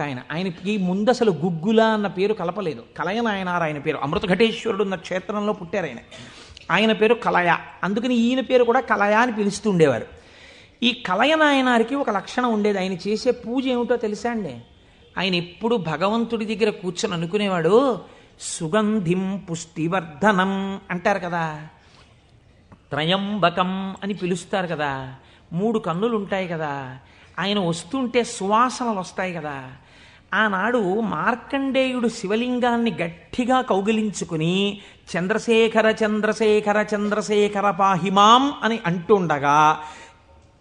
ఆయనకి ముందు అసలు గుగ్గుల అన్న పేరు కలపలేదు. కలయనాయనారు ఆయన పేరు. అమృతఘటేశ్వరుడు ఉన్న క్షేత్రంలో పుట్టారు ఆయన. ఆయన పేరు కలయ. అందుకని ఈయన పేరు కూడా కలయ అని పిలుస్తూ ఉండేవారు. ఈ కలయనాయనారికి ఒక లక్షణం ఉండేది. ఆయన చేసే పూజ ఏమిటో తెలుసా అండి? ఆయన ఎప్పుడు భగవంతుడి దగ్గర కూర్చొని అనుకునేవాడు, సుగంధిం పుష్టివర్ధనం అంటారు కదా, త్రయంబకం అని పిలుస్తారు కదా, 3 కన్నులు ఉంటాయి కదా, ఆయన వస్తుంటే సువాసనలు వస్తాయి కదా. ఆనాడు మార్కండేయుడు శివలింగాన్ని గట్టిగా కౌగిలించుకుని చంద్రశేఖర చంద్రశేఖర చంద్రశేఖర పాహిమాం అని అంటుండగా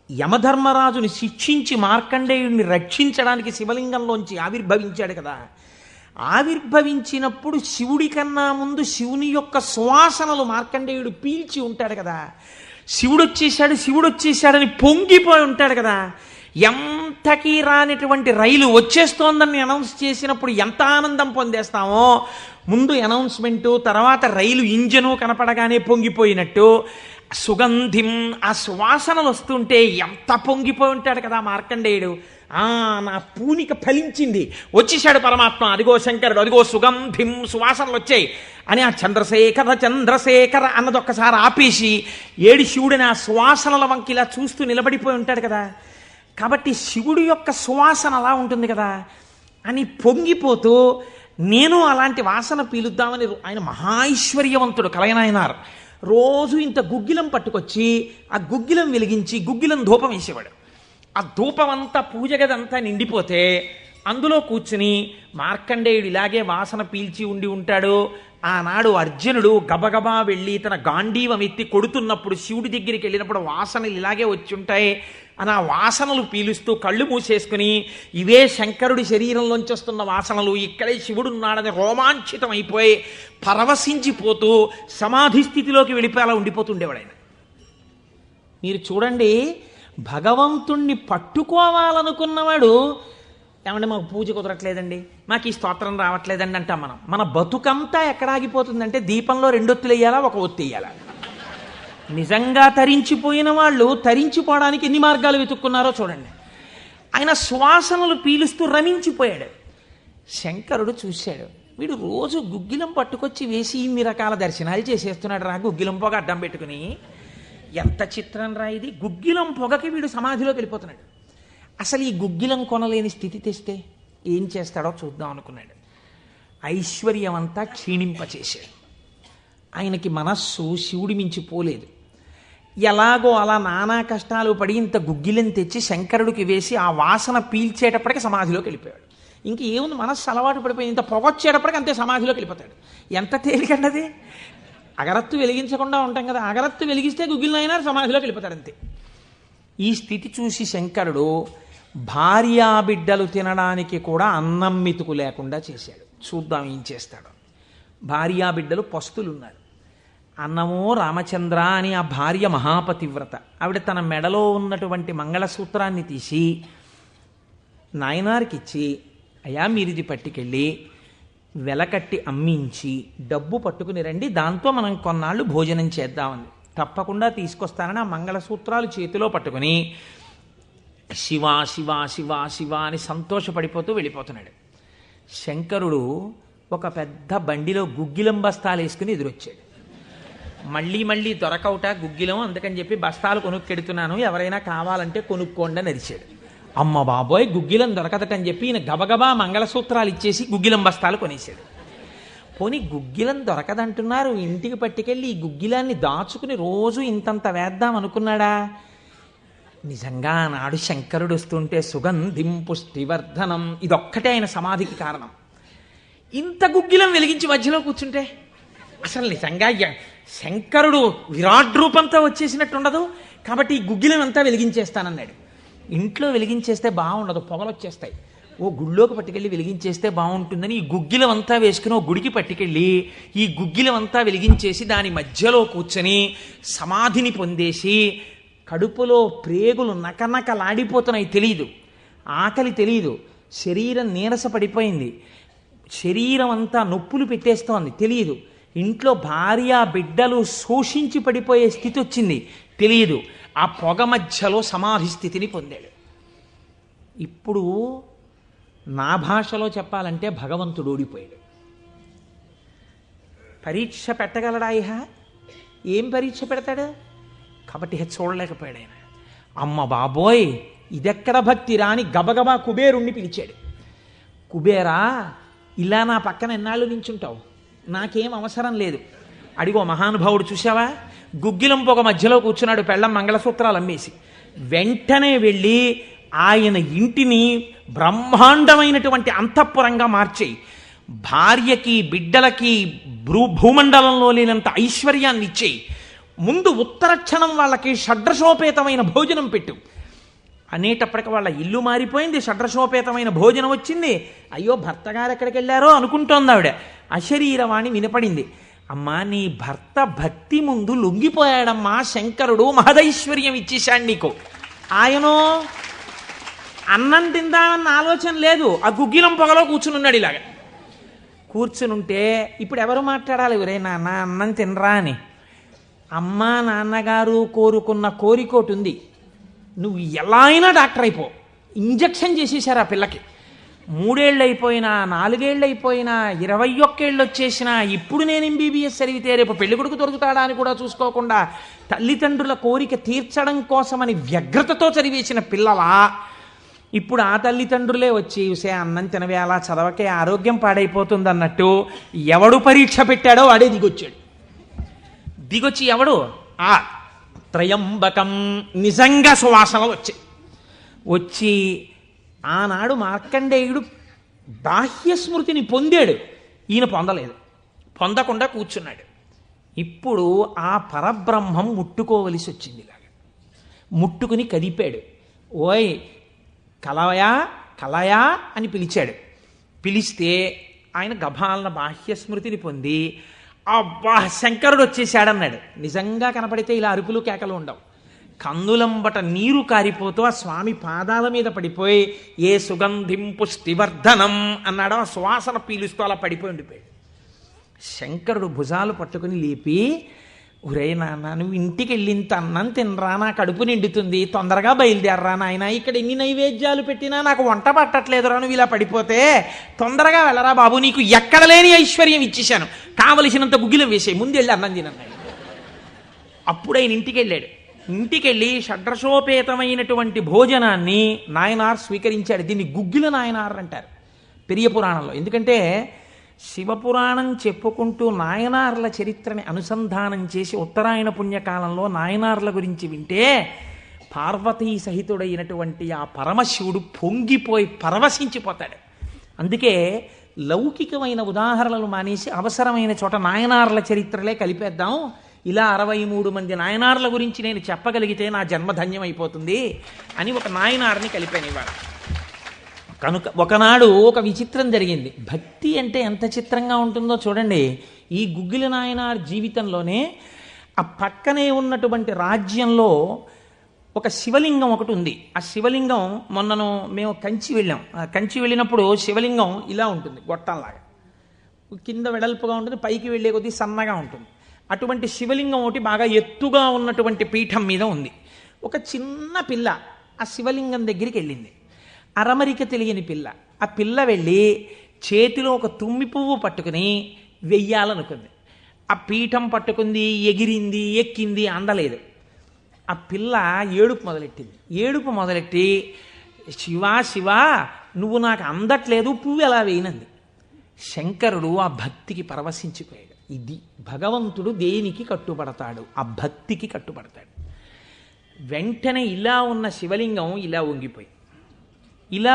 యమధర్మరాజుని శిక్షించి మార్కండేయుడిని రక్షించడానికి శివలింగంలోంచి ఆవిర్భవించాడు కదా. ఆవిర్భవించినప్పుడు శివుడి కన్నా ముందు శివుని యొక్క సువాసనలు మార్కండేయుడు పీల్చి ఉంటాడు కదా. శివుడు వచ్చేసాడని పొంగిపోయి ఉంటాడు కదా. ఎంతకీ రానిటువంటి రైలు వచ్చేస్తోందని అనౌన్స్ చేసినప్పుడు ఎంత ఆనందం పొందేస్తామో, ముందు అనౌన్స్మెంటు, తర్వాత రైలు ఇంజను కనపడగానే పొంగిపోయినట్టు సుగంధిం, ఆ సువాసనలు వస్తుంటే ఎంత పొంగిపోయి ఉంటాడు కదా మార్కండేయుడు. నా పూనిక ఫలించింది, వచ్చేసాడు పరమాత్మ, అదిగో శంకరుడు, అదిగో సుగంధిం, సువాసనలు వచ్చాయి అని ఆ చంద్రశేఖర చంద్రశేఖర అన్నది ఒక్కసారి ఆపేసి ఏడి శివుడిని ఆ సువాసనల వంకి ఇలా చూస్తూ నిలబడిపోయి ఉంటాడు కదా. కాబట్టి శివుడి యొక్క సువాసన అలా ఉంటుంది కదా అని పొంగిపోతూ నేను అలాంటి వాసన పీలుద్దామని ఆయన మహాైశ్వర్యవంతుడు కలయనాయనార్ రోజు ఇంత గుగ్గిలం పట్టుకొచ్చి ఆ గుగ్గిలం వెలిగించి గుగ్గిలం ధూపం వేసేవాడు. ఆ ధూపం అంతా పూజ గదంతా నిండిపోతే అందులో కూర్చుని మార్కండేయుడు ఇలాగే వాసన పీల్చి ఉండి ఉంటాడు. ఆనాడు అర్జునుడు గబగబా వెళ్ళి తన గాంధీవం ఎత్తి కొడుతున్నప్పుడు శివుడి దగ్గరికి వెళ్ళినప్పుడు వాసనలు ఇలాగే వచ్చి ఉంటాయి అని ఆ వాసనలు పీలుస్తూ కళ్ళు మూసేసుకుని ఇవే శంకరుడి శరీరంలోంచి వస్తున్న వాసనలు, ఇక్కడే శివుడున్నాడని రోమాంచితం అయిపోయి పరవశించిపోతూ సమాధి స్థితిలోకి వెళ్ళిపోయేలా ఉండిపోతుండేవాడు ఆయన. మీరు చూడండి, భగవంతుణ్ణి పట్టుకోవాలనుకున్నవాడు ఏమంటే మాకు పూజ కుదరట్లేదండి, మాకు ఈ స్తోత్రం రావట్లేదండి అంటాం మనం. మన బతుకంతా ఎక్కడ ఆగిపోతుందంటే దీపంలో 2 ఒత్తులు వేయాలా, 1 ఒత్తి వేయాలా. నిజంగా తరించిపోయిన వాళ్ళు తరించిపోవడానికి ఎన్ని మార్గాలు వెతుక్కున్నారో చూడండి. ఆయన సువాసనలు పీలుస్తూ రమించిపోయాడు. శంకరుడు చూశాడు, వీడు రోజు గుగ్గిలం పట్టుకొచ్చి వేసి ఇన్ని రకాల దర్శనాలు చేసేస్తున్నాడు రా, గుగ్గిలం పొగ అడ్డం పెట్టుకుని. ఎంత చిత్రం రా ఇది, గుగ్గిలం పొగకి వీడు సమాధిలోకి వెళ్ళిపోతున్నాడు. అసలు ఈ గుగ్గిలం కొనలేని స్థితి తెస్తే ఏం చేస్తాడో చూద్దాం అనుకున్నాడు. ఐశ్వర్యం అంతా క్షీణింపచేశాడు. ఆయనకి మనస్సు శివుడి మించి పోలేదు. ఎలాగో అలా నానా కష్టాలు పడి ఇంత గుగ్గిలం తెచ్చి శంకరుడికి వేసి ఆ వాసన పీల్చేటప్పటికి సమాధిలోకి వెళ్ళిపోయాడు. ఇంక ఏముంది, మనస్సు అలవాటు పడిపోయింది. ఇంత పొగొచ్చేటప్పటికి అంతే సమాధిలోకి వెళ్ళిపోతాడు. ఎంత తేలికండది. అగరత్తు వెలిగించకుండా ఉంటాం కదా, అగరత్తు వెలిగిస్తే గుగ్గిలైనా సమాధిలోకి వెళ్ళిపోతాడు అంతే. ఈ స్థితి చూసి శంకరుడు భార్యాబిడ్డలు తినడానికి కూడా అన్నం మెతుకు లేకుండా చేశాడు. చూద్దాం ఏం చేస్తాడు. భార్యాబిడ్డలు పస్తులున్నారు. అన్నమో రామచంద్ర అని ఆ భార్య మహాపతివ్రత. ఆవిడ తన మెడలో ఉన్నటువంటి మంగళసూత్రాన్ని తీసి నాయనారికి ఇచ్చి, అయ్యా మీరు ఇది పట్టుకెళ్ళి వెలకట్టి అమ్మించి డబ్బు పట్టుకుని రండి, దాంతో మనం కొన్నాళ్ళు భోజనం చేద్దామని. తప్పకుండా తీసుకొస్తానని ఆ మంగళసూత్రాలు చేతిలో పట్టుకుని శివ శివ శివ శివ అని సంతోషపడిపోతూ వెళ్ళిపోతున్నాడు. శంకరుడు ఒక పెద్ద బండిలో గుగ్గిలం బస్తాలు వేసుకుని ఎదురొచ్చాడు. మళ్ళీ దొరకవుట గుగ్గిలం, అందుకని చెప్పి బస్తాలు కొనుక్కెడుతున్నాను, ఎవరైనా కావాలంటే కొనుక్కోండి అని అరిచాడు. అమ్మ బాబోయ్, గుగ్గిలం దొరకదటని చెప్పి ఈయన గబగబా మంగళసూత్రాలు ఇచ్చేసి గుగ్గిలం బస్తాలు కొనేశాడు. పోనీ గుగ్గిలం దొరకదంటున్నారు, ఇంటికి పట్టుకెళ్ళి ఈ గుగ్గిలాన్ని దాచుకుని రోజు ఇంతంత వేద్దాం అనుకున్నాడా? నిజంగా నాడు శంకరుడు వస్తుంటే సుగంధిం పుష్టివర్ధనం, ఇదొక్కటే ఆయన సమాధికి కారణం. ఇంత గుగ్గిలం వెలిగించి మధ్యలో కూర్చుంటే అసలు నిజంగా శంకరుడు విరాట్ రూపంతో వచ్చేసినట్టుండదు. కాబట్టి ఈ గుగ్గిలం అంతా వెలిగించేస్తానన్నాడు. ఇంట్లో వెలిగించేస్తే బాగుండదు, పొగలు వచ్చేస్తాయి. ఓ గుళ్ళోకి పట్టుకెళ్ళి వెలిగించేస్తే బాగుంటుందని ఈ గుగ్గిలం అంతా వేసుకుని ఓ గుడికి పట్టుకెళ్ళి ఈ గుగ్గిలం అంతా వెలిగించేసి దాని మధ్యలో కూర్చొని సమాధిని పొందేసి కడుపులో ప్రేగులు నకనకలాడిపోతున్నాయి. తెలియదు, ఆకలి తెలియదు, శరీరం నీరస పడిపోయింది, శరీరం అంతా నొప్పులు పెట్టేస్తోంది, తెలియదు. ఇంట్లో భార్య బిడ్డలు శోషించి పడిపోయే స్థితి వచ్చింది, తెలియదు. ఆ పొగ మధ్యలో సమాధి స్థితిని పొందాడు. ఇప్పుడు నా భాషలో చెప్పాలంటే భగవంతుడు ఓడిపోయాడు. పరీక్ష పెట్టగలడా ఇహ? ఏం పరీక్ష పెడతాడు? కాబట్టి చూడలేకపోయాడు ఆయన. అమ్మ బాబోయ్, ఇదెక్కడ భక్తిరా అని గబగబా కుబేరుణ్ణి పిలిచాడు. కుబేరా, ఇలా నా పక్కన ఎన్నాళ్ళు నించుంటావు? నాకేం అవసరం లేదు. అడిగో మహానుభావుడు చూసావా, గుగ్గిలం పొగ మధ్యలో కూర్చున్నాడు పెళ్ళం మంగళసూత్రాలు అమ్మేసి. వెంటనే వెళ్ళి ఆయన ఇంటిని బ్రహ్మాండమైనటువంటి అంతఃపురంగా మార్చేయి, భార్యకి బిడ్డలకి భూమండలంలో లేనంత ఐశ్వర్యాన్ని ఇచ్చేయి, ముందు ఉత్తర క్షణం వాళ్ళకి షడ్రశోపేతమైన భోజనం పెట్టు అనేటప్పటికి వాళ్ళ ఇల్లు మారిపోయింది, షడ్రశోపేతమైన భోజనం వచ్చింది. అయ్యో భర్త గారు ఎక్కడికి వెళ్ళారో అనుకుంటోంది ఆవిడ. అశరీరవాణి వినపడింది. అమ్మా, నీ భర్త భక్తి ముందు లొంగిపోయాడమ్మా, శంకరుడు మహదైశ్వర్యం ఇచ్చేశాడు నీకు. ఆయనో అన్నం తిందామన్న ఆలోచన లేదు, ఆ గుగ్గిలం పొగలో కూర్చునున్నాడు. ఇలాగ కూర్చునుంటే ఇప్పుడు ఎవరు మాట్లాడాలి? ఒరే నాన్న అన్నం తినరా అని. అమ్మా నాన్నగారు కోరుకున్న కోరికోటి ఉంది, నువ్వు ఎలా అయినా డాక్టర్ అయిపో. ఇంజక్షన్ చేసేశారు ఆ పిల్లకి. 3 ఏళ్ళు అయిపోయినా, 4 ఏళ్ళు అయిపోయినా, 21 ఏళ్ళు వచ్చేసినా, ఇప్పుడు నేను MBBS చదివితే రేపు పెళ్లి కొడుకు దొరుకుతాడా అని కూడా చూసుకోకుండా తల్లిదండ్రుల కోరిక తీర్చడం కోసమని వ్యగ్రతతో చదివేసిన పిల్లలా ఇప్పుడు ఆ తల్లిదండ్రులే వచ్చి ఉసే అన్నం తినవే, అలా చదవకే ఆరోగ్యం పాడైపోతుంది అన్నట్టు ఎవడు పరీక్ష పెట్టాడో వాడే దిగొచ్చాడు. దిగొచ్చి ఎవడు? ఆ త్రయంబకం నిజంగా సువాసనలు వచ్చి ఆనాడు మార్కండేయుడు బాహ్య స్మృతిని పొందాడు, ఈయన పొందలేదు. పొందకుండా కూర్చున్నాడు. ఇప్పుడు ఆ పరబ్రహ్మం ముట్టుకోవలసి వచ్చింది. ఇలాగా ముట్టుకుని కదిపాడు. ఓయ్ కలయా కలయా అని పిలిచాడు. పిలిస్తే ఆయన గభాలన బాహ్య స్మృతిని పొంది అబ్బా శంకరుడు వచ్చేసాడన్నాడు. నిజంగా కనపడితే ఇలా అరుపులు కేకలు ఉండవు. కన్నులంబట నీరు కారిపోతూ ఆ స్వామి పాదాల మీద పడిపోయి ఏ సుగంధిం పుష్టివర్ధనం అన్నాడు. ఆ సువాసన పీలుస్తూ అలా పడిపోయి ఉండిపోయాడు. శంకరుడు భుజాలు పట్టుకుని లేపి, ఒరే నాన్న, నువ్వు ఇంటికి వెళ్ళింత అన్నం తినరా, నా కడుపు నిండుతుంది, తొందరగా బయలుదేరరా నాయన, ఇక్కడ ఎన్ని నైవేద్యాలు పెట్టినా నాకు వంట పట్టట్లేదురా, నువ్వు ఇలా పడిపోతే తొందరగా వెళ్ళరా బాబు, నీకు ఎక్కడ లేని ఐశ్వర్యం ఇచ్చేశాను, కావలసినంత గుగ్గిలం వేసే, ముందు వెళ్ళి అన్నం తినన్నాడు. అప్పుడు ఆయన ఇంటికి వెళ్ళాడు. ఇంటికెళ్ళి షడ్రశోపేతమైనటువంటి భోజనాన్ని నాయనార్ స్వీకరించాడు. దీన్ని గుగ్గిల నాయనార్ అంటారు పెరియ పురాణంలో. ఎందుకంటే శివపురాణం చెప్పుకుంటూ నాయనార్ల చరిత్రని అనుసంధానం చేసి ఉత్తరాయణ పుణ్యకాలంలో నాయనార్ల గురించి వింటే పార్వతీ సహితుడైనటువంటి ఆ పరమశివుడు పొంగిపోయి పరవశించిపోతాడు. అందుకే లౌకికమైన ఉదాహరణలు మానేసి అవసరమైన చోట నాయనార్ల చరిత్రలే కలిపేద్దాం. ఇలా 63 మంది నాయనార్ల గురించి నేను చెప్పగలిగితే నా జన్మధన్యం అయిపోతుంది అని ఒక నాయనార్ని కలిపాను ఇవాళ. కనుక ఒకనాడు ఒక విచిత్రం జరిగింది. భక్తి అంటే ఎంత చిత్రంగా ఉంటుందో చూడండి. ఈ గుగ్గిల నాయనార్ జీవితంలోనే ఆ పక్కనే ఉన్నటువంటి రాజ్యంలో ఒక శివలింగం ఒకటి ఉంది. ఆ శివలింగం మొన్నను మేము కంచి వెళ్ళాం. కంచి వెళ్ళినప్పుడు శివలింగం ఇలా ఉంటుంది, గొట్టంలాగా కింద వెడల్పుగా ఉంటుంది, పైకి వెళ్ళే కొద్దీ సన్నగా ఉంటుంది. అటువంటి శివలింగం ఒకటి బాగా ఎత్తుగా ఉన్నటువంటి పీఠం మీద ఉంది. ఒక చిన్న పిల్ల ఆ శివలింగం దగ్గరికి వెళ్ళింది. అరమరిక తెలియని పిల్ల. ఆ పిల్ల వెళ్ళి చేతిలో ఒక తుమ్మి పువ్వు పట్టుకుని వెయ్యాలనుకుంది. ఆ పీఠం పట్టుకుంది, ఎగిరింది, ఎక్కింది, అందలేదు. ఆ పిల్ల ఏడుపు మొదలెట్టింది. ఏడుపు మొదలెట్టి శివా శివా నువ్వు నాకు అందట్లేదు, పువ్వు ఎలా వేయనంది. శంకరుడు ఆ భక్తికి పరవశించిపోయాడు. ఇది భగవంతుడు దేనికి కట్టుబడతాడు? ఆ భక్తికి కట్టుబడతాడు. వెంటనే ఇలా ఉన్న శివలింగం ఇలా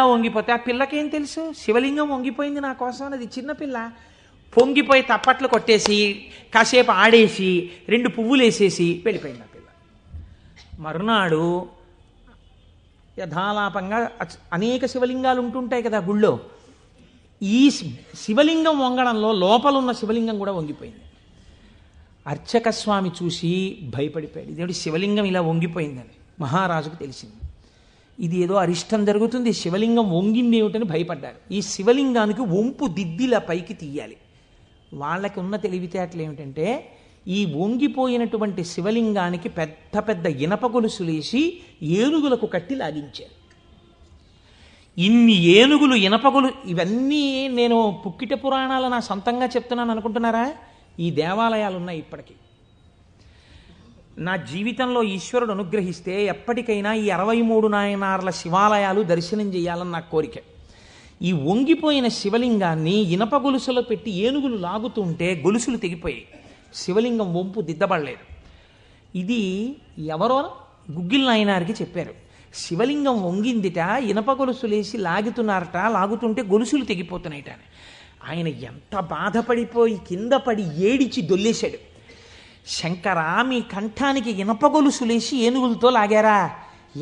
వంగిపోతే ఆ పిల్లకేం తెలుసు? శివలింగం వంగిపోయింది నా కోసం. అది చిన్నపిల్ల పొంగిపోయి తప్పట్లు కొట్టేసి కాసేపు ఆడేసి 2 పువ్వులు వేసేసి వెళ్ళిపోయింది ఆ పిల్ల. మరునాడు యథాలాపంగా అనేక శివలింగాలు ఉంటుంటాయి కదా గుళ్ళో. ఈ శివలింగం వంగడంలో లోపల ఉన్న శివలింగం కూడా వంగిపోయింది. అర్చక స్వామి చూసి భయపడిపోయాడు. ఇదేమిటి శివలింగం ఇలా వంగిపోయిందని మహారాజుకు తెలిసింది. ఇది ఏదో అరిష్టం జరుగుతుంది, శివలింగం వంగింది ఏమిటని భయపడ్డారు. ఈ శివలింగానికి వంపు దిద్దిలా పైకి తీయాలి. వాళ్ళకి ఉన్న తెలివితేటలు ఏమిటంటే ఈ వంగిపోయినటువంటి శివలింగానికి పెద్ద పెద్ద ఇనప గొలుసులేసి ఏనుగులకు కట్టి లాగించారు. ఇన్ని ఏనుగులు ఇనపగులు ఇవన్నీ నేను పుక్కిట పురాణాలు నా సొంతంగా చెప్తున్నాను అనుకుంటున్నారా? ఈ దేవాలయాలు ఉన్నాయి ఇప్పటికీ. నా జీవితంలో ఈశ్వరుడు అనుగ్రహిస్తే ఎప్పటికైనా ఈ 63 నాయనార్ల శివాలయాలు దర్శనం చేయాలని నా కోరిక. ఈ వంగిపోయిన శివలింగాన్ని ఇనప గొలుసులో పెట్టి ఏనుగులు లాగుతుంటే గొలుసులు తెగిపోయాయి. శివలింగం వంపు దిద్దబడలేదు. ఇది ఎవరో గుగ్గిల్ నాయనారికి చెప్పారు. శివలింగం వంగిందిట, ఇనప గొలుసులేసి లాగుతున్నారట, లాగుతుంటే గొలుసులు తెగిపోతున్నాయిట. ఆయన ఎంత బాధపడిపోయి కింద పడి ఏడిచి దొల్లేశాడు. శంకరా, మీ కంఠానికి ఇనప గొలుసులేసి ఏనుగులతో లాగారా?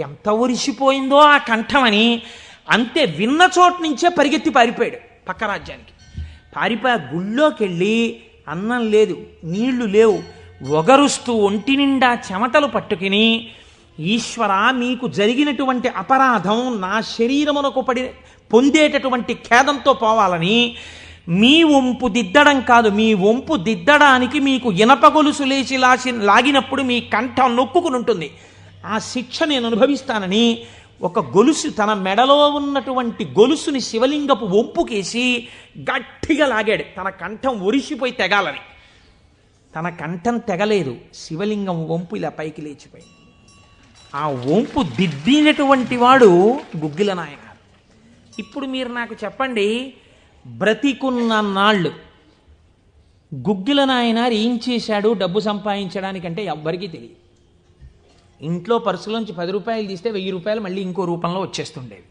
ఎంత ఒరిసిపోయిందో ఆ కంఠం అని. అంతే, విన్న చోటు నుంచే పరిగెత్తి పారిపోయాడు పక్క రాజ్యానికి. పారిపోయి గుళ్ళోకి వెళ్ళి అన్నం లేదు, నీళ్లు లేవు, ఒగరుస్తూ ఒంటి నిండా చెమటలు పట్టుకుని, ఈశ్వర, మీకు జరిగినటువంటి అపరాధం నా శరీరమునకు పొందేటటువంటి ఖేదంతో పోవాలని మీ వంపు దిద్దడం కాదు, మీ వంపు దిద్దడానికి మీకు ఇనప గొలుసు లేచి లాగినప్పుడు మీ కంఠం నొక్కుకుని ఉంటుంది, ఆ శిక్ష నేను అనుభవిస్తానని ఒక గొలుసు, తన మెడలో ఉన్నటువంటి గొలుసుని శివలింగపు వంపుకేసి గట్టిగా లాగాడు, తన కంఠం ఒరిసిపోయి తెగాలని. తన కంఠం తెగలేదు, శివలింగం వంపు ఇలా పైకి లేచిపోయింది. ఆ వంపు దిద్దినటువంటి వాడు గుగ్గిల నాయనారు. ఇప్పుడు మీరు నాకు చెప్పండి, బ్రతికున్న నాళ్ళు గుగ్గిల నాయనారు ఏం చేశాడు డబ్బు సంపాదించడానికంటే ఎవ్వరికీ తెలియదు. ఇంట్లో పర్సులోంచి 10 రూపాయలు తీస్తే 1000 రూపాయలు మళ్ళీ ఇంకో రూపంలో వచ్చేస్తుండేవి.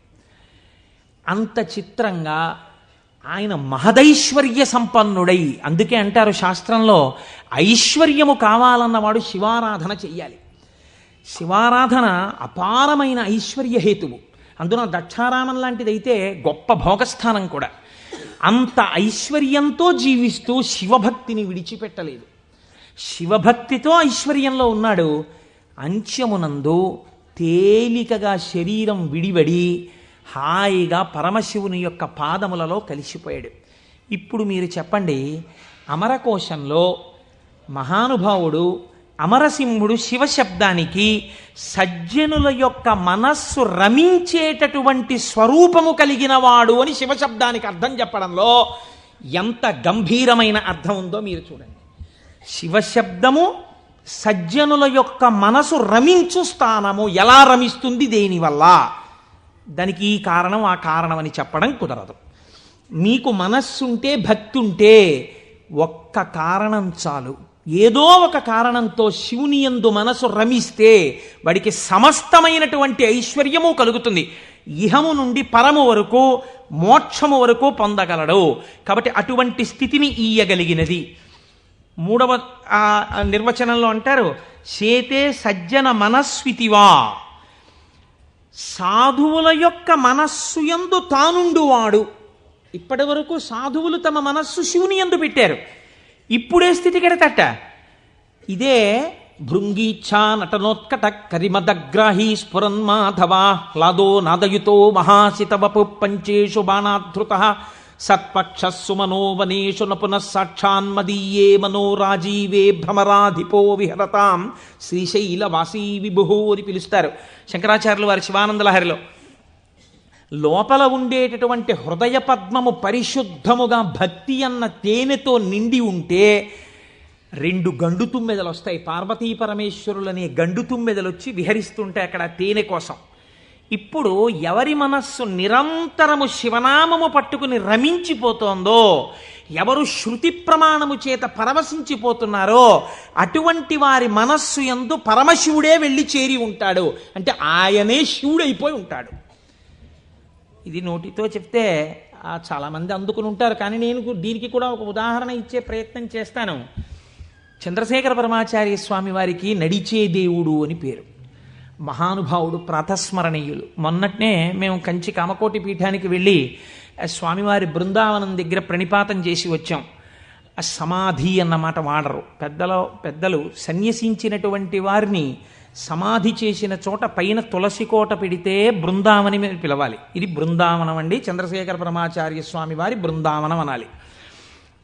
అంత చిత్రంగా ఆయన మహదైశ్వర్య సంపన్నుడై, అందుకే అంటారు శాస్త్రంలో, ఐశ్వర్యము కావాలన్నవాడు శివారాధన చెయ్యాలి. శివారాధన అపారమైన ఐశ్వర్య హేతువు. అందున దక్షారామం లాంటిదైతే గొప్ప భోగస్థానం కూడా. అంత ఐశ్వర్యంతో జీవిస్తూ శివభక్తిని విడిచిపెట్టలేదు. శివభక్తితో ఐశ్వర్యంలో ఉన్నాడు. అంత్యమునందు తేలికగా శరీరం విడివడి హాయిగా పరమశివుని యొక్క పాదములలో కలిసిపోయాడు. ఇప్పుడు మీరు చెప్పండి, అమరకోశంలో మహానుభావుడు అమరసింహుడు శివశబ్దానికి సజ్జనుల యొక్క మనస్సు రమించేటటువంటి స్వరూపము కలిగిన వాడు అని శివశబ్దానికి అర్థం చెప్పడంలో ఎంత గంభీరమైన అర్థం ఉందో మీరు చూడండి. శివశబ్దము సజ్జనుల యొక్క మనసు రమించు స్థానము. ఎలా రమిస్తుంది, దేనివల్ల? దానికి ఈ కారణం ఆ కారణం అని చెప్పడం కుదరదు. మీకు మనస్సుంటే, భక్తి ఉంటే ఒక్క కారణం చాలు. ఏదో ఒక కారణంతో శివుని యందు మనసు రమిస్తే వాడికి సమస్తమైనటువంటి ఐశ్వర్యము కలుగుతుంది. ఇహము నుండి పరము వరకు, మోక్షము వరకు పొందగలడు. కాబట్టి అటువంటి స్థితిని ఇయ్యగలిగినది. 3వ నిర్వచనంలో అంటారు, చేతే సజ్జన మనస్వితివా, సాధువుల యొక్క మనస్సు యందు తానుండువాడు. ఇప్పటి వరకు సాధువులు తమ మనస్సు శివుని యందు పెట్టారు. ఇప్పుడే స్థితి కెడతట. ఇదే భృంగీచ్ఛా నటనోత్కట కరిమదగ్రాహి స్ఫురన్మాధవా హ్లాదో నాదయుతో మహాసితవపు పంచేషు బాణాధృత సత్పక్ష సుమనోవనేషు నపునః సాక్షాన్మదీయే మనోరాజీవే భ్రమరాధిపో విహరతాం శ్రీశైలవాసీ విభుహో అని పిలుస్తారు శంకరాచార్యులు వారి శివానందలహరిలో. లోపల ఉండేటటువంటి హృదయ పద్మము పరిశుద్ధముగా భక్తి అన్న తేనెతో నిండి ఉంటే 2 గండు తుమ్మెదలు వస్తాయి. పార్వతీ పరమేశ్వరులనే గండు తుమ్మెదలు వచ్చి విహరిస్తుంటే అక్కడ తేనె కోసం. ఇప్పుడు ఎవరి మనస్సు నిరంతరము శివనామము పట్టుకుని రమించిపోతోందో, ఎవరు శృతి ప్రమాణము చేత పరవశించిపోతున్నారో అటువంటి వారి మనస్సు యందు పరమశివుడే వెళ్ళి చేరి ఉంటాడు. అంటే ఆయనే శివుడైపోయి ఉంటాడు. ఇది నోటితో చెప్తే చాలామంది అందుకుని ఉంటారు, కానీ నేను దీనికి కూడా ఒక ఉదాహరణ ఇచ్చే ప్రయత్నం చేస్తాను. చంద్రశేఖర పరమాచార్య స్వామి వారికి నడిచే దేవుడు అని పేరు. మహానుభావుడు, ప్రాతస్మరణీయులు. మొన్నట్నే మేము కంచి కామకోటి పీఠానికి వెళ్ళి స్వామివారి బృందావనం దగ్గర ప్రణిపాతం చేసి వచ్చాం. ఆ సమాధి అన్నమాట వాడరు పెద్దలు. సన్యసించినటువంటి వారిని సమాధి చేసిన చోట పైన తులసి కోట పెడితే బృందావని మీద పిలవాలి. ఇది బృందావనం అండి, చంద్రశేఖర పరమాచార్య స్వామి వారి బృందావనం అనాలి.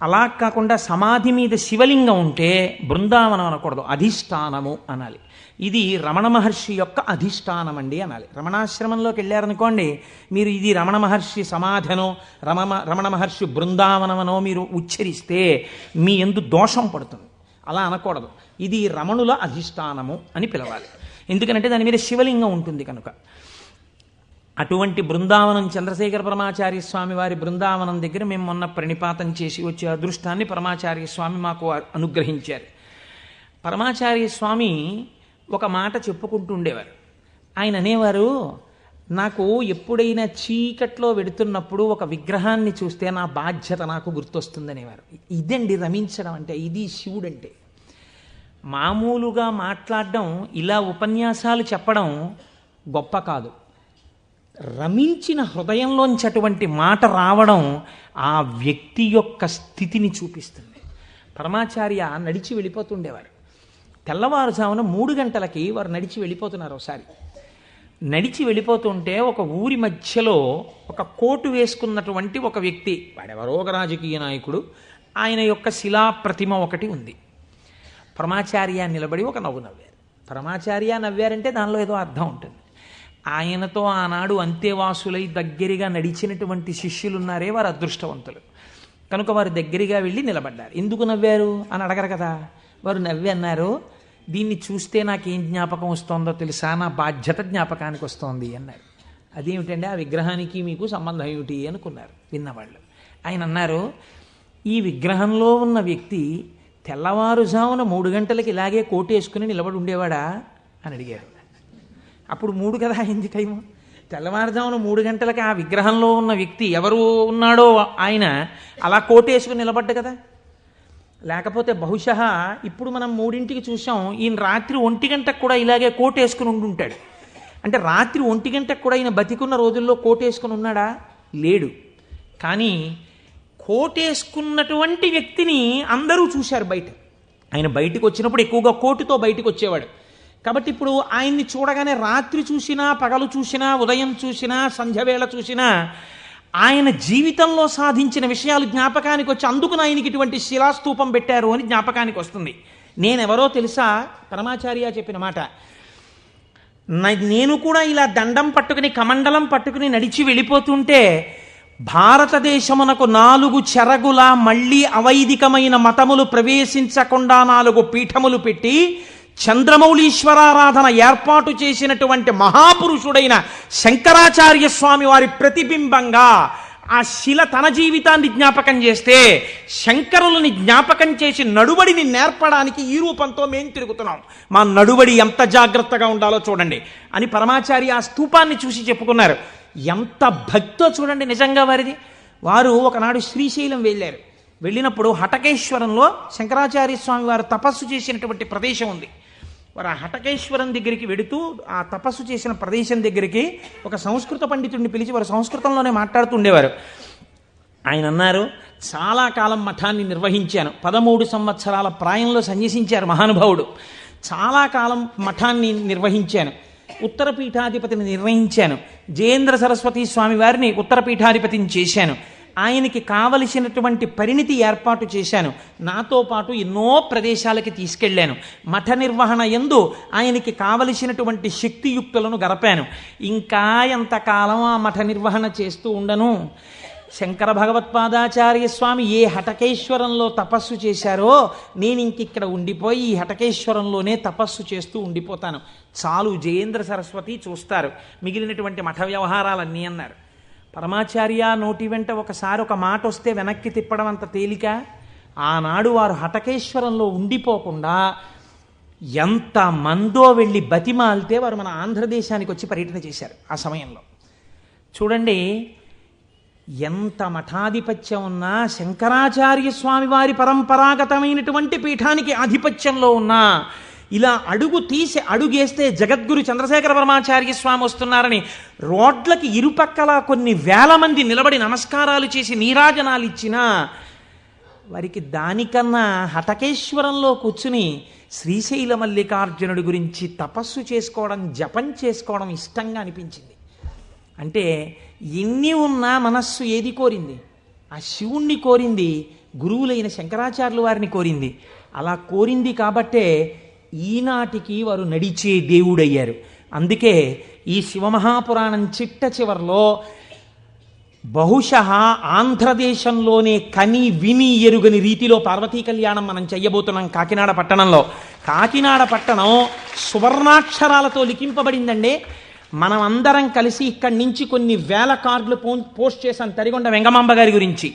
అలా కాకుండా సమాధి మీద శివలింగం ఉంటే బృందావనం అనకూడదు, అధిష్టానము అనాలి. ఇది రమణ మహర్షి యొక్క అధిష్టానం అండి అనాలి. రమణాశ్రమంలోకి వెళ్ళారనుకోండి, మీరు ఇది రమణ మహర్షి సమాధనో రమణ మహర్షి బృందావనమనో మీరు ఉచ్చరిస్తే మీ యందు దోషం పడుతుంది. అలా అనకూడదు. ఇది రమణుల అధిష్టానము అని పిలవాలి. ఎందుకంటే దాని మీద శివలింగం ఉంటుంది కనుక. అటువంటి బృందావనం చంద్రశేఖర పరమాచార్య స్వామి వారి బృందావనం దగ్గర మేము మొన్న ప్రణిపాతం చేసి వచ్చే అదృష్టాన్ని పరమాచార్య స్వామి మాకు అనుగ్రహించారు. పరమాచార్య స్వామి ఒక మాట చెప్పుకుంటూ ఉండేవారు. ఆయన అనేవారు, నాకు ఎప్పుడైనా చీకట్లో వెడుతున్నప్పుడు ఒక విగ్రహాన్ని చూస్తే నా బాధ్యత నాకు గుర్తొస్తుందనేవారు. ఇదండి రమించడం అంటే, ఇది శివుడంటే. మామూలుగా మాట్లాడడం, ఇలా ఉపన్యాసాలు చెప్పడం గొప్ప కాదు. రమించిన హృదయంలోంచి అటువంటి మాట రావడం ఆ వ్యక్తి యొక్క స్థితిని చూపిస్తుంది. పరమాచార్య నడిచి వెళ్ళిపోతుండేవారు. తెల్లవారుజామున 3 గంటలకి వారు నడిచి వెళ్ళిపోతున్నారు. ఒకసారి నడిచి వెళ్ళిపోతుంటే ఒక ఊరి మధ్యలో ఒక కోటు వేసుకున్నటువంటి ఒక వ్యక్తి, వాడెవరో ఒక రాజకీయ నాయకుడు, ఆయన యొక్క శిలా ప్రతిమ ఒకటి ఉంది. పరమాచార్య నిలబడి ఒక నవ్వు నవ్వారు. పరమాచార్య నవ్వారంటే దానిలో ఏదో అర్థం ఉంటుంది. ఆయనతో ఆనాడు అంతేవాసులై దగ్గరగా నడిచినటువంటి శిష్యులున్నారే, వారు అదృష్టవంతులు కనుక వారు దగ్గరగా వెళ్ళి నిలబడ్డారు. ఎందుకు నవ్వారు అని అడగరు కదా. వారు నవ్వి అన్నారు, దీన్ని చూస్తే నాకేం జ్ఞాపకం వస్తుందో తెలుసా, నా బాధ్యత జ్ఞాపకానికి వస్తోంది అన్నారు. అదేమిటండి, ఆ విగ్రహానికి మీకు సంబంధం ఏమిటి అనుకున్నారు విన్నవాళ్ళు. ఆయన అన్నారు, ఈ విగ్రహంలో ఉన్న వ్యక్తి తెల్లవారుజామున 3 గంటలకి ఇలాగే కోటేసుకుని నిలబడి ఉండేవాడా అని అడిగారు. అప్పుడు 3 కదా అయింది టైము. తెల్లవారుజామున 3 గంటలకి ఆ విగ్రహంలో ఉన్న వ్యక్తి ఎవరు ఉన్నాడో ఆయన అలా కోటేసుకుని నిలబడ్డ కదా. లేకపోతే బహుశः ఇప్పుడు మనం 3ంటికి చూసాం, ఈయన రాత్రి 1 గంటకు కూడా ఇలాగే కోటేసుకుని ఉండుంటాడు. అంటే రాత్రి 1 గంటకు కూడా ఈయన బతికున్న రోజుల్లో కోటేసుకుని ఉన్నాడా? లేడు. కానీ కోటేసుకున్నటువంటి వ్యక్తిని అందరూ చూశారు బయట. ఆయన బయటకు వచ్చినప్పుడు ఎక్కువగా కోటుతో బయటకు వచ్చేవాడు. కాబట్టి ఇప్పుడు ఆయన్ని చూడగానే రాత్రి చూసినా, పగలు చూసినా, ఉదయం చూసినా, సంధ్యవేళ చూసినా ఆయన జీవితంలో సాధించిన విషయాలు జ్ఞాపకానికి వచ్చి అందుకు ఆయనకి ఇటువంటి శిలాస్తూపం పెట్టారు అని జ్ఞాపకానికి వస్తుంది. నేనెవరో తెలుసా? పరమాచార్య చెప్పిన మాట. నేను కూడా ఇలా దండం పట్టుకుని కమండలం పట్టుకుని నడిచి వెళ్ళిపోతుంటే భారతదేశమునకు 4 చెరగుల మళ్ళీ అవైదికమైన మతములు ప్రవేశించకుండా 4 పీఠములు పెట్టి చంద్రమౌళీశ్వరారాధన ఏర్పాటు చేసినటువంటి మహాపురుషుడైన శంకరాచార్య స్వామి వారి ప్రతిబింబంగా ఆ శిల తన జీవితాన్ని జ్ఞాపకం చేస్తే శంకరులని జ్ఞాపకం చేసి నడువడిని నేర్పడానికి ఈ రూపంతో మేము తిరుగుతున్నాం. మా నడువడి ఎంత జాగ్రత్తగా ఉండాలో చూడండి అని పరమాచార్య ఆ స్తూపాన్ని చూసి చెప్పుకున్నారు. ఎంత భక్తో చూడండి నిజంగా వారిది. వారు ఒకనాడు శ్రీశైలం వెళ్ళారు. వెళ్ళినప్పుడు హటకేశ్వరంలో శంకరాచార్య స్వామి వారు తపస్సు చేసినటువంటి ప్రదేశం ఉంది. వారు ఆ హటకేశ్వరం దగ్గరికి వెడుతూ ఆ తపస్సు చేసిన ప్రదేశం దగ్గరికి ఒక సంస్కృత పండితుడిని పిలిచి వారు సంస్కృతంలోనే మాట్లాడుతుండేవారు. ఆయన అన్నారు, చాలా కాలం మఠాన్ని నిర్వహించాను. 13 సంవత్సరాల ప్రాయంలో సన్యసించారు మహానుభావుడు. చాలా కాలం మఠాన్ని నిర్వహించాను. ఉత్తర పీఠాధిపతిని నిర్వహించాను. జయేంద్ర సరస్వతి స్వామి వారిని ఉత్తర పీఠాధిపతిని చేశాను. ఆయనకి కావలసినటువంటి పరిణితి ఏర్పాటు చేశాను. నాతో పాటు ఎన్నో ప్రదేశాలకి తీసుకెళ్లాను. మఠ నిర్వహణ యందు ఆయనకి కావలసినటువంటి శక్తియుక్తులను గరపాను. ఇంకా ఎంతకాలం ఆ మఠ నిర్వహణ చేస్తూ ఉండను? శంకర భగవత్పాదాచార్య స్వామి ఏ హటకేశ్వరంలో తపస్సు చేశారో నేను ఇంకిక్కడ ఉండిపోయి ఈ హటకేశ్వరంలోనే తపస్సు చేస్తూ ఉండిపోతాను. చాలు, జయేంద్ర సరస్వతి చూస్తారు మిగిలినటువంటి మఠ వ్యవహారాలన్నీ అన్నారు. పరమాచార్య నోటి వెంట ఒకసారి ఒక మాట వస్తే వెనక్కి తిప్పడం అంత తేలిక. ఆనాడు వారు హటకేశ్వరంలో ఉండిపోకుండా ఎంత మందో వెళ్ళి బతిమాలితే వారు మన ఆంధ్రదేశానికి వచ్చి పర్యటన చేశారు. ఆ సమయంలో చూడండి, ఎంత మఠాధిపత్యం ఉన్నా, శంకరాచార్య స్వామి వారి పరంపరాగతమైనటువంటి పీఠానికి ఆధిపత్యంలో ఉన్నా ఇలా అడుగు తీసి అడుగేస్తే జగద్గురు చంద్రశేఖర పరమాచార్య స్వామి వస్తున్నారని రోడ్లకి ఇరుపక్కల కొన్ని వేల మంది నిలబడి నమస్కారాలు చేసి నీరాజనాలు ఇచ్చినా వారికి దానికన్నా హటకేశ్వరంలో కూర్చుని శ్రీశైల మల్లికార్జునుడి గురించి తపస్సు చేసుకోవడం, జపం చేసుకోవడం ఇష్టంగా అనిపించింది. అంటే ఎన్ని ఉన్నా మనస్సు ఏది కోరింది? ఆ శివుణ్ణి కోరింది. గురువులైన శంకరాచార్యుల వారిని కోరింది. అలా కోరింది కాబట్టే ఈనాటికి వారు నడిచే దేవుడయ్యారు. అందుకే ఈ శివమహాపురాణం చిట్ట చివరిలో బహుశः ఆంధ్రదేశంలోనే కని విని ఎరుగని రీతిలో పార్వతీ కళ్యాణం మనం చెయ్యబోతున్నాం కాకినాడ పట్టణంలో. కాకినాడ పట్టణం సువర్ణాక్షరాలతో లిఖింపబడిందండి. మనం అందరం కలిసి ఇక్కడి నుంచి కొన్ని వేల కార్డులు పోస్ట్ చేశాం తరిగొండ వెంగమాంబ గారి గురించి.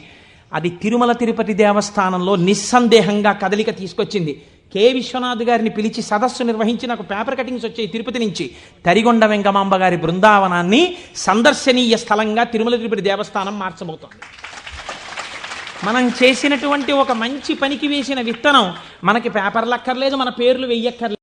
అది తిరుమల తిరుపతి దేవస్థానంలో నిస్సందేహంగా కదలిక తీసుకొచ్చింది. కె విశ్వనాథ్ గారిని పిలిచి సదస్సు నిర్వహించి నాకు పేపర్ కటింగ్స్ వచ్చాయి తిరుపతి నుంచి. తరిగొండ వెంగమాంబ గారి బృందావనాన్ని సందర్శనీయ స్థలంగా తిరుమల తిరుపతి దేవస్థానం మార్చబోతోంది. మనం చేసినటువంటి ఒక మంచి పనికి వేసిన విత్తనం మనకి పేపర్లు అక్కర్లేదు, మన పేర్లు వెయ్యక్కర్లేదు.